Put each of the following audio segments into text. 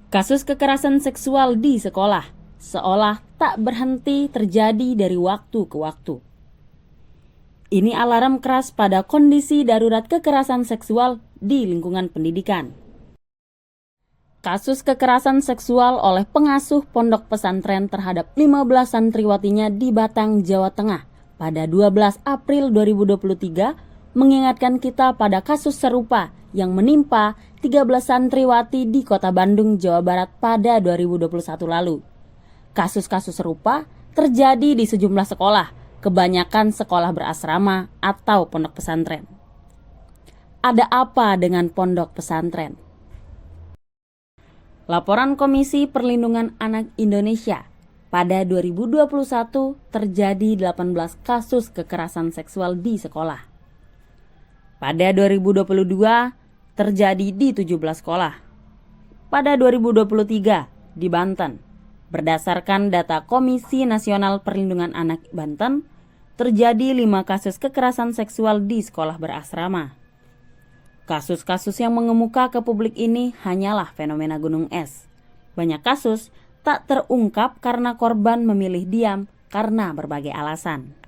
Kasus kekerasan seksual di sekolah seolah tak berhenti terjadi dari waktu ke waktu. Ini alarm keras pada kondisi darurat kekerasan seksual di lingkungan pendidikan. Kasus kekerasan seksual oleh pengasuh pondok pesantren terhadap 15 santriwatinya di Batang, Jawa Tengah pada 12 April 2023 mengingatkan kita pada kasus serupa yang menimpa 13 santriwati di Kota Bandung, Jawa Barat pada 2021 lalu. Kasus-kasus serupa terjadi di sejumlah sekolah, kebanyakan sekolah berasrama atau pondok pesantren. Ada apa dengan pondok pesantren? Laporan Komisi Perlindungan Anak Indonesia pada 2021 terjadi 18 kasus kekerasan seksual di sekolah. Pada 2022 terjadi di 17 sekolah. Pada 2023 di Banten, berdasarkan data Komisi Nasional Perlindungan Anak Banten, terjadi 5 kasus kekerasan seksual di sekolah berasrama. Kasus-kasus yang mengemuka ke publik ini hanyalah fenomena gunung es. Banyak kasus tak terungkap karena korban memilih diam karena berbagai alasan.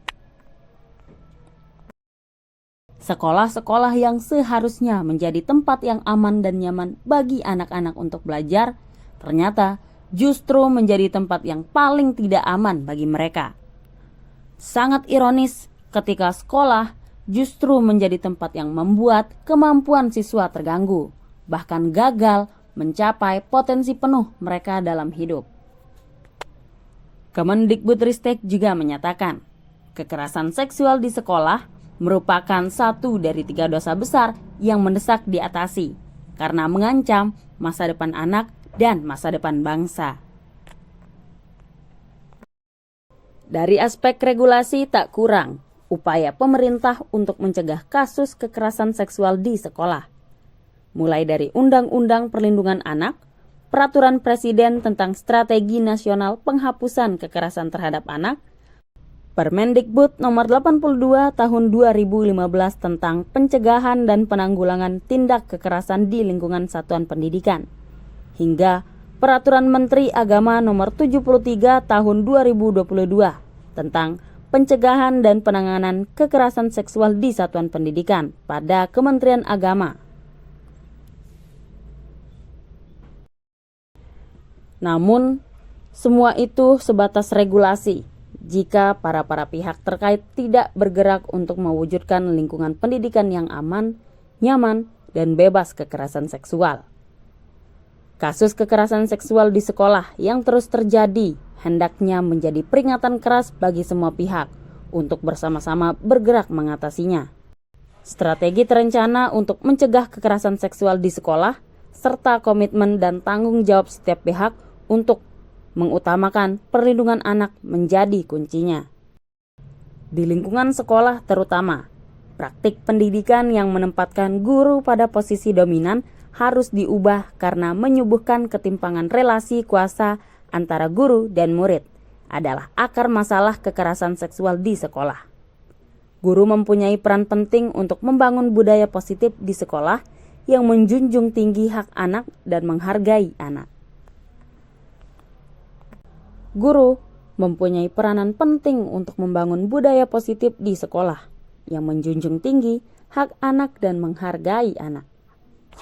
Sekolah-sekolah yang seharusnya menjadi tempat yang aman dan nyaman bagi anak-anak untuk belajar, ternyata justru menjadi tempat yang paling tidak aman bagi mereka. Sangat ironis ketika sekolah justru menjadi tempat yang membuat kemampuan siswa terganggu, bahkan gagal mencapai potensi penuh mereka dalam hidup. Kemendikbudristek juga menyatakan, kekerasan seksual di sekolah merupakan satu dari 3 dosa besar yang mendesak diatasi, karena mengancam masa depan anak dan masa depan bangsa. Dari aspek regulasi tak kurang upaya pemerintah untuk mencegah kasus kekerasan seksual di sekolah. Mulai dari Undang-Undang Perlindungan Anak, Peraturan Presiden tentang Strategi Nasional Penghapusan Kekerasan Terhadap Anak, Permendikbud Nomor 82 Tahun 2015 tentang Pencegahan dan Penanggulangan Tindak Kekerasan di Lingkungan Satuan Pendidikan, hingga Peraturan Menteri Agama Nomor 73 Tahun 2022 tentang Pencegahan dan Penanganan Kekerasan Seksual di Satuan Pendidikan pada Kementerian Agama. Namun, semua itu sebatas regulasi jika para pihak terkait tidak bergerak untuk mewujudkan lingkungan pendidikan yang aman, nyaman, dan bebas kekerasan seksual. Kasus kekerasan seksual di sekolah yang terus terjadi hendaknya menjadi peringatan keras bagi semua pihak untuk bersama-sama bergerak mengatasinya. Strategi terencana untuk mencegah kekerasan seksual di sekolah, serta komitmen dan tanggung jawab setiap pihak untuk mengutamakan perlindungan anak menjadi kuncinya. Di lingkungan sekolah terutama, praktik pendidikan yang menempatkan guru pada posisi dominan harus diubah karena menyuguhkan ketimpangan relasi kuasa antara guru dan murid adalah akar masalah kekerasan seksual di sekolah. Guru mempunyai peran penting untuk membangun budaya positif di sekolah yang menjunjung tinggi hak anak dan menghargai anak. Guru mempunyai peranan penting untuk membangun budaya positif di sekolah yang menjunjung tinggi hak anak dan menghargai anak.